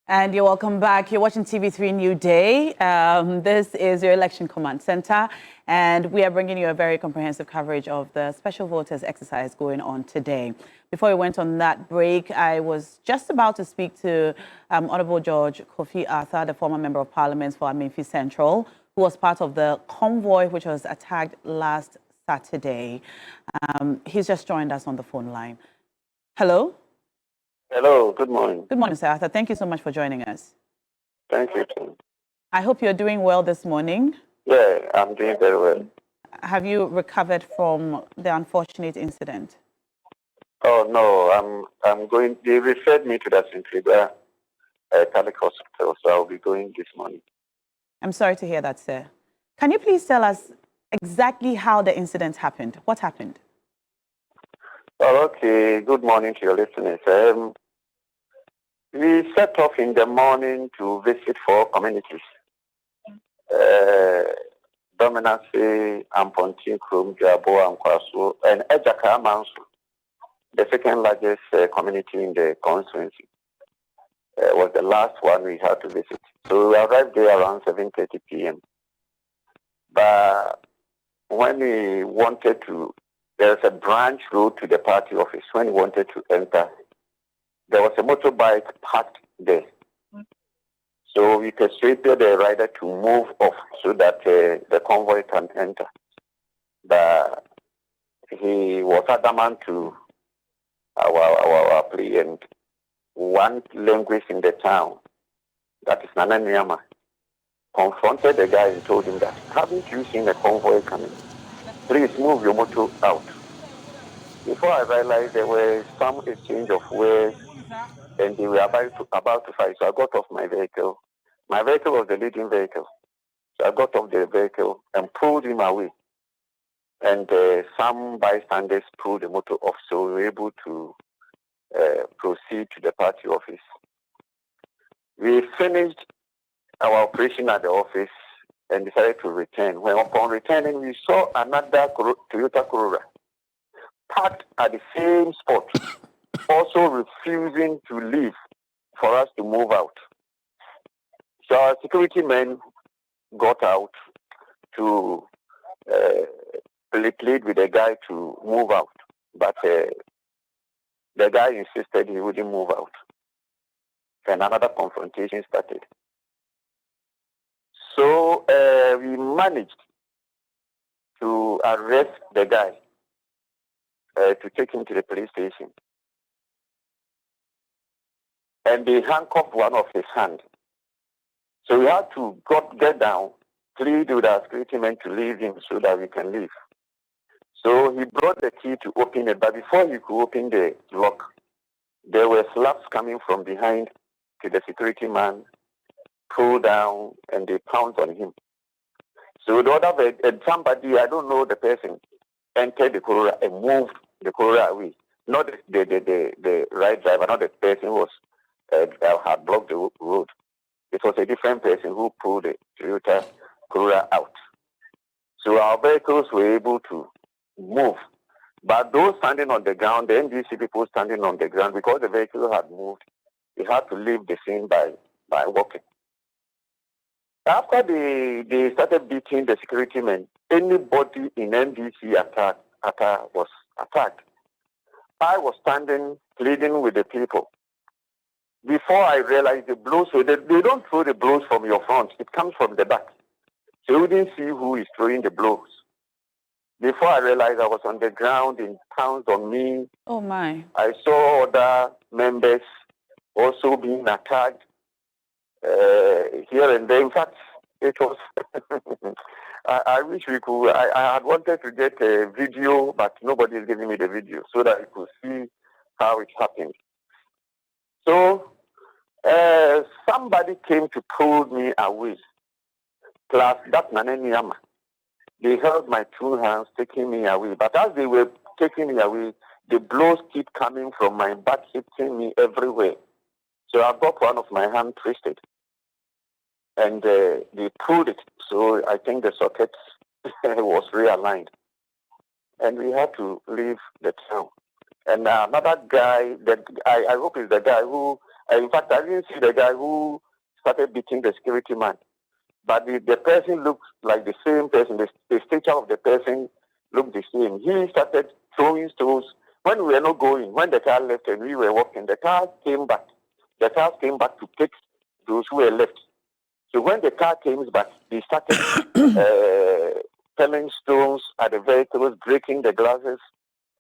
And you're welcome back. You're watching TV3 New Day. This is your Election Command Center, and we are bringing you a very comprehensive coverage of the special voters exercise going on today. Before we went on that break, I was just about to speak to Honorable George Kofi Arthur, the former Member of Parliament for Amenfi Central, who was part of the convoy which was attacked last Saturday. He's just joined us on the phone line. Hello? Hello, good morning. Good morning, Sir Arthur. Thank you so much for joining us. Thank you, Tim. I hope you're doing well this morning. Yeah, I'm doing very well. Have you recovered from the unfortunate incident? Oh, no, I'm going. They referred me to the St. Catholic Hospital, so I'll be going this morning. I'm sorry to hear that, sir. Can you please tell us exactly how the incident happened? What happened? Oh, okay. Good morning to your listeners. We set off in the morning to visit 4 communities. Dominancy, Ampontin, Krum, Jabo, Amkwasu, and Ejaka Mansu, the second largest community in the constituency, was the last one we had to visit. So we arrived there around 7:30 p.m. But when we wanted to, there's a branch road to the party office. When we wanted to enter, there was a motorbike parked there. So we persuaded the rider to move off so that the convoy can enter. But he was adamant to our plea, and one language in the town, that is Nananyama, confronted the guy and told him that, haven't you seen a convoy coming? Please move your motor out. Before I realized there was some exchange of words and they were about to fight. So I got off my vehicle. My vehicle was the leading vehicle. So I got off the vehicle and pulled him away. And some bystanders pulled the motor off, so we were able to proceed to the party office. We finished our operation at the office and decided to return. When upon returning, we saw another Toyota Corolla parked at the same spot, also refusing to leave for us to move out. So our security men got out to plead with the guy to move out, but the guy insisted he wouldn't move out. And another confrontation started. So we managed to arrest the guy, to take him to the police station. And they handcuffed one of his hands. So we had to get down, plead with our security men to leave him so that we can leave. So he brought the key to open it, but before he could open the lock, there were slaps coming from behind to the security man, pulled down, and they pounced on him. So the other, somebody, I don't know the person, entered the Corolla and moved the Corolla away. Not the right driver, not the person who was had blocked the road. It was a different person who pulled the Toyota Corolla out. So our vehicles were able to move. But those standing on the ground, the NDC people standing on the ground, because the vehicle had moved, they had to leave the scene by walking. After they started beating the security men, anybody in NDC attack was attacked. I was standing, pleading with the people. Before I realized the blows, so they don't throw the blows from your front, it comes from the back. So you didn't see who is throwing the blows. Before I realized I was on the ground in pounds on me. Oh my. I saw other members also being attacked here and there. In fact, it was, I wish we could, I had wanted to get a video, but nobody is giving me the video so that I could see how it happened. So somebody came to pull me away. Plus that Nananyama. They held my 2 hands, taking me away. But as they were taking me away, the blows keep coming from my back, hitting me everywhere. So I got one of my hands twisted. And they pulled it. So I think the socket was realigned. And we had to leave the town. And another guy, that I hope is the guy who In fact, I didn't see the guy who started beating the security man. But the person looked like the same person. The stature of the person looked the same. He started throwing stones. When we were not going, when the car left and we were walking, the car came back. The car came back to take those who were left. So when the car came back, they started throwing stones at the vehicles, breaking the glasses.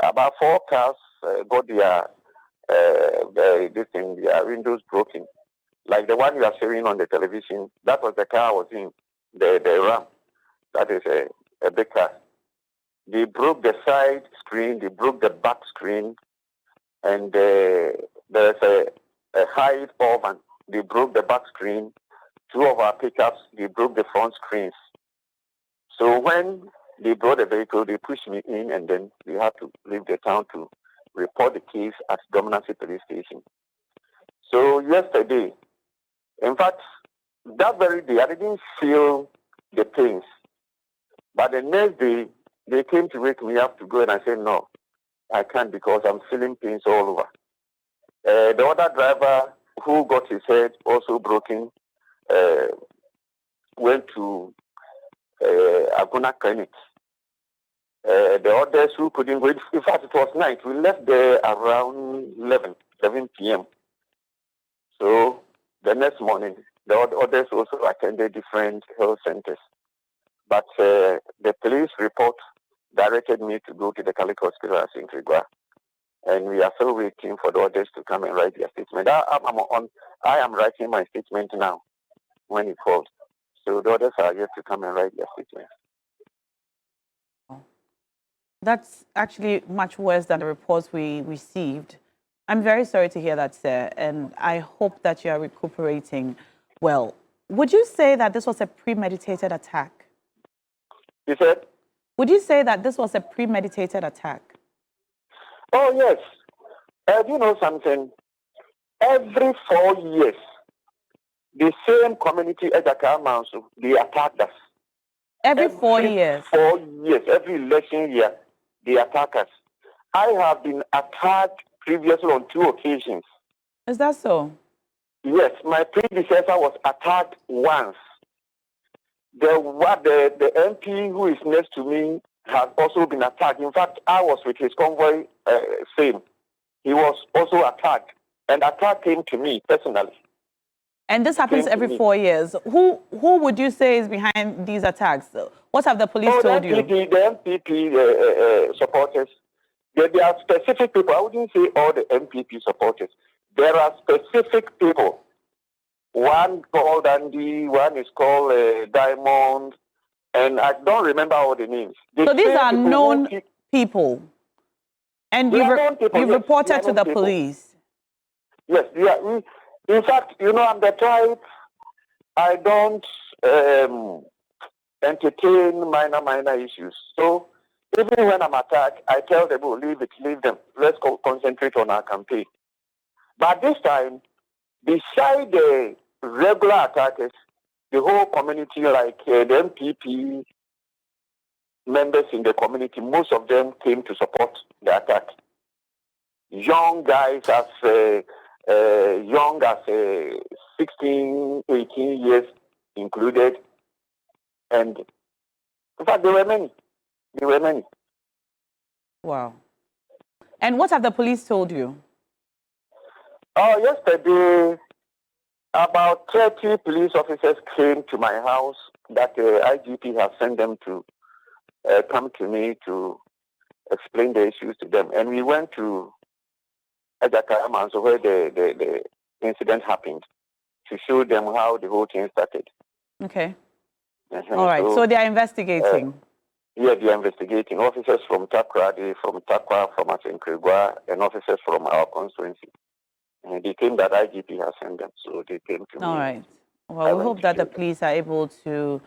About 4 cars got their windows broken. Like the one you are showing on the television, that was the car I was in, the Ram. That is a big car. They broke the side screen, they broke the back screen, and there's a high oven. They broke the back screen. 2 of our pickups, they broke the front screens. So when they brought the vehicle, they pushed me in, and then we had to leave the town to report the case at Dominancy Police Station. So yesterday, in fact, that very day, I didn't feel the pains. But the next day, they came to wake me up to go, and I said, no, I can't because I'm feeling pains all over. The other driver who got his head also broken went to Aguna Clinic. The others who couldn't go, in fact, it was night. We left there around 11 p.m. So the next morning, the others also attended different health centers. But the police report directed me to go to the Catholic Hospital at St. Gregor. And we are still waiting for the others to come and write their statement. I am writing my statement now when it falls. So the others are yet to come and write their statement. That's actually much worse than the reports we received. I'm very sorry to hear that, sir, and I hope that you are recuperating well. Would you say that this was a premeditated attack? You said? Would you say that this was a premeditated attack? Oh, yes. You know something? Every 4 years, the same community at the they attacked us. Every 4 years? 4 years, every election year, they attack us. I have been attacked previously on 2 occasions. Is that so? Yes, my predecessor was attacked once. The MP who is next to me has also been attacked. In fact, I was with his convoy, same. He was also attacked, and attack came to me personally. And this happens every 4 years. Who would you say is behind these attacks? What have the police told you? The MPP supporters. There are specific people. I wouldn't say all the MPP supporters. There are specific people. One called Andy, one is called Diamond, and I don't remember all the names. So these are known people, and you've reported to the police. Yes, yeah. In fact, you know, I'm the type, I don't entertain minor issues. So even when I'm attacked, I tell them, oh, leave them. Let's concentrate on our campaign. But this time, beside the regular attackers, the whole community, like the MPP members in the community, most of them came to support the attack. Young guys as young as 16, 18 years included. And in fact, there were many. Wow. And what have the police told you? Oh, yesterday, about 30 police officers came to my house that the IGP has sent them to come to me to explain the issues to them. And we went to Ejakaraman, so where the incident happened, to show them how the whole thing started. Okay. All right. So they are investigating. Yeah, they are investigating. Officers from Takra, from Asenkregwa, and officers from our constituency. And they came that IGP has sent them, so they came to me. All right. Well, we hope that the police are able to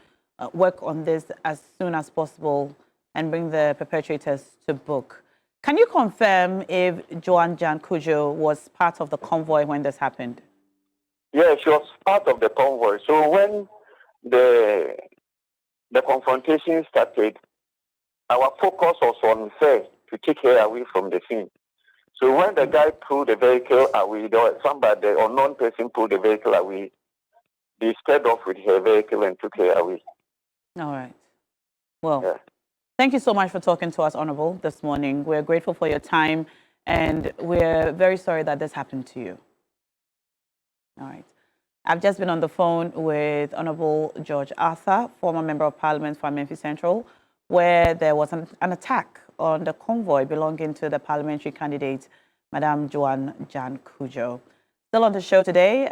work on this as soon as possible and bring the perpetrators to book. Can you confirm if Joana Gyan was part of the convoy when this happened? Yeah, she was part of the convoy. So when the confrontation started, our focus was on her to take her away from the scene. So when the guy pulled the vehicle away, there was somebody, the unknown person pulled the vehicle away. They sped off with her vehicle and took her away. All right. Well, thank you so much for talking to us, Honorable, this morning. We're grateful for your time, and we're very sorry that this happened to you. All right. I've just been on the phone with Honorable George Arthur, former Member of Parliament for Amenfi Central, where there was an attack on the convoy belonging to the parliamentary candidate, Madam Joana Gyan. Still on the show today,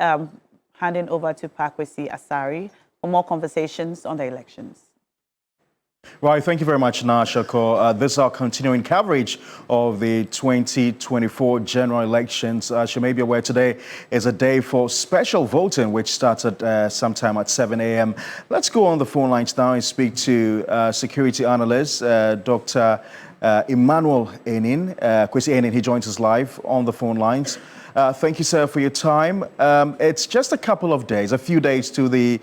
handing over to Pakwesi Asari for more conversations on the elections. Right, thank you very much, Nashako. This is our continuing coverage of the 2024 general elections. As you may be aware, today is a day for special voting, which starts at sometime at 7 a.m. Let's go on the phone lines now and speak to security analyst, Dr. Emmanuel Enin. Kwesi Enin, he joins us live on the phone lines. Thank you, sir, for your time. It's just a couple of days, a few days to the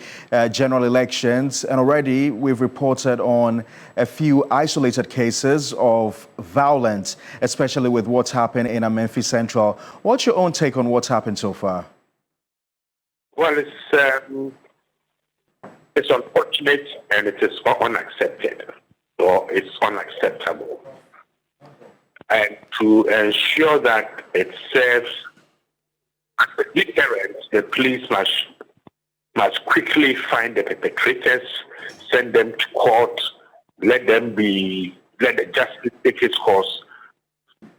general elections, and already we've reported on a few isolated cases of violence, especially with what's happened in Amenfi Central. What's your own take on what's happened so far? Well, it's unfortunate and it is unaccepted, or it's unacceptable. And to ensure that it serves as a deterrent, the police must quickly find the perpetrators, send them to court, let the justice take its course,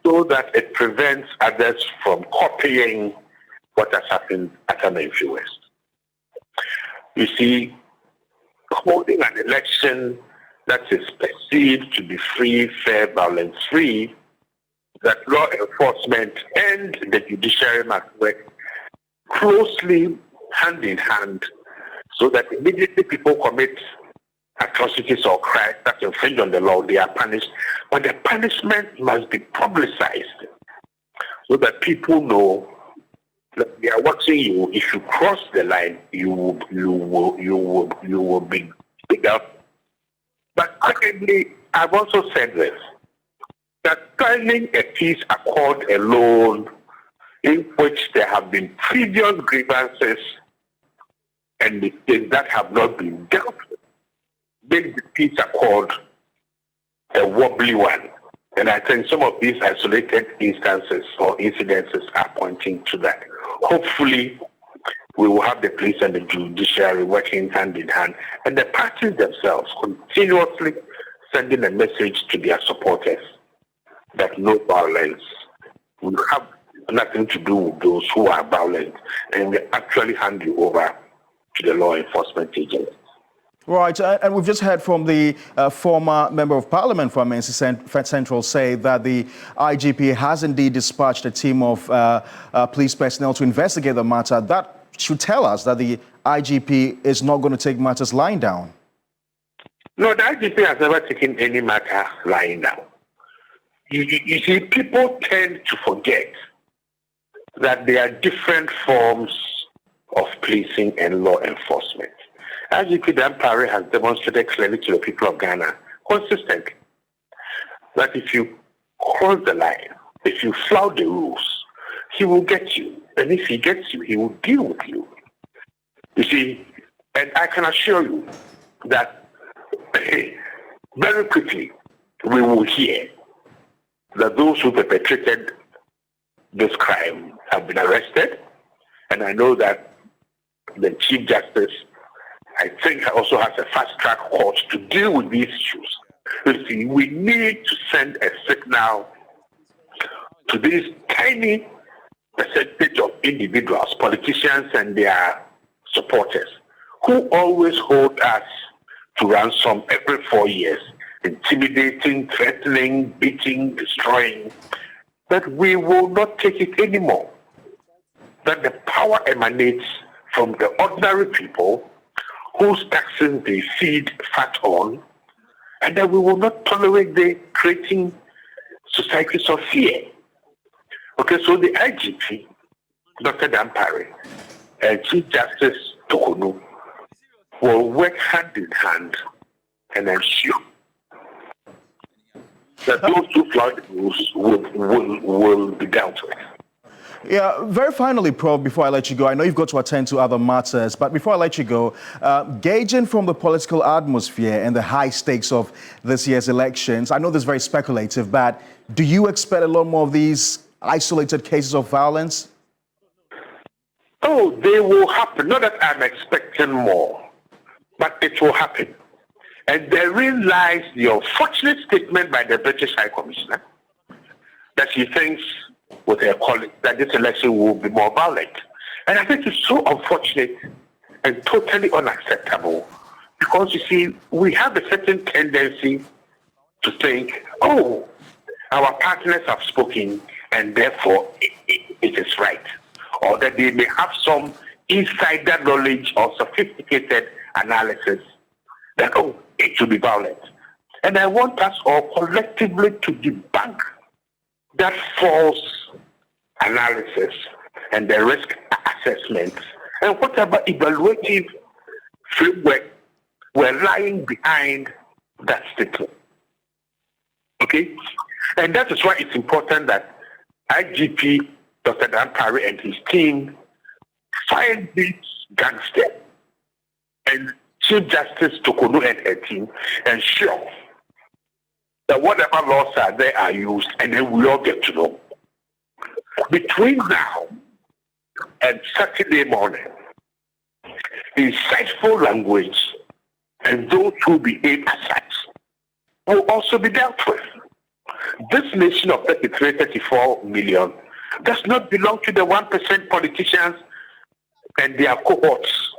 so that it prevents others from copying what has happened at Amenfi West. You see, holding an election that is perceived to be free, fair, violence-free, that law enforcement and the judiciary must work closely, hand in hand, so that immediately people commit atrocities or crimes that infringe on the law, they are punished. But the punishment must be publicized so that people know that they are watching you. If you cross the line, you will be picked up. But secondly, I've also said this, that signing a peace accord alone, in which there have been previous grievances and mistakes that have not been dealt with, makes the peace accord a wobbly one. And I think some of these isolated instances or incidences are pointing to that. Hopefully, we will have the police and the judiciary working hand in hand, and the parties themselves continuously sending a message to their supporters that no violence will have nothing to do with those who are violent, and we actually hand you over to the law enforcement agents. Right, and we've just heard from the former Member of Parliament for Amenfi Central say that the IGP has indeed dispatched a team of police personnel to investigate the matter. That should tell us that the IGP is not going to take matters lying down. No, the IGP has never taken any matter lying down. You see, people tend to forget that there are different forms of policing and law enforcement. IGP Dan Parry has demonstrated clearly to the people of Ghana consistently that if you cross the line, if you flout the rules, he will get you. And if he gets you, he will deal with you. You see, and I can assure you that very quickly we will hear that those who perpetrated this crime have been arrested. And I know that the Chief Justice, I think, also has a fast-track court to deal with these issues. You see, we need to send a signal to this tiny percentage of individuals, politicians and their supporters, who always hold us to ransom every 4 years, intimidating, threatening, beating, destroying, that we will not take it anymore. That the power emanates from the ordinary people whose taxes they feed fat on, and that we will not tolerate the creating societies of fear. Okay, so the IGP, Dr. Dan Parry, and Chief Justice Tokonu will work hand in hand and ensure that those two flawed rules will be dealt with. Yeah, very finally, Prof, before I let you go, I know you've got to attend to other matters, but before I let you go, gauging from the political atmosphere and the high stakes of this year's elections, I know this is very speculative, but do you expect a lot more of these isolated cases of violence? Oh, they will happen. Not that I'm expecting more, but it will happen. And therein lies the unfortunate statement by the British High Commissioner that she thinks with her colleagues that this election will be more violent. And I think it's so unfortunate and totally unacceptable because, you see, we have a certain tendency to think, oh, our partners have spoken and therefore it is right. Or that they may have some insider knowledge or sophisticated analysis that, oh, it should be violent. And I want us all collectively to debunk that false analysis and the risk assessment and whatever evaluative framework were lying behind that statement. Okay? And that is why it's important that IGP Dr. Dan Parry and his team find these gangsters and Chief Justice Tokono and her team ensure that whatever laws are there are used, and then we all get to know. Between now and Saturday morning, insightful language and those who behave as such will also be dealt with. This nation of 33, 34 million does not belong to the 1% politicians and their cohorts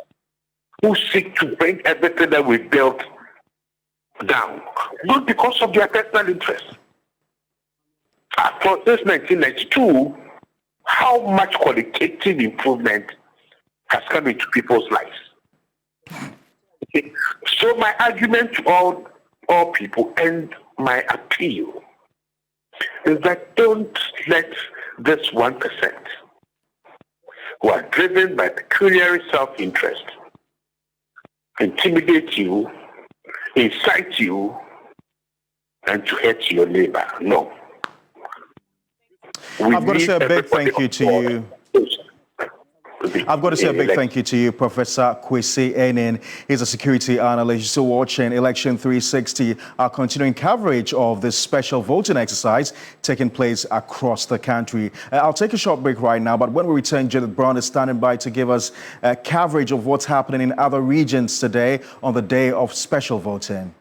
who seek to bring everything that we built down, not because of their personal interest. After this 1992, how much qualitative improvement has come into people's lives? Okay. So my argument to all people and my appeal is that don't let this 1% who are driven by pecuniary self-interest intimidate you, incite you, and to hurt your neighbor. No. I've got to say a big thank you to you. I've got to say a big thank you to you, Professor Kwesi Enin. He's a security analyst. You're still watching Election 360, our continuing coverage of this special voting exercise taking place across the country. I'll take a short break right now, but when we return, Judith Brown is standing by to give us coverage of what's happening in other regions today on the day of special voting.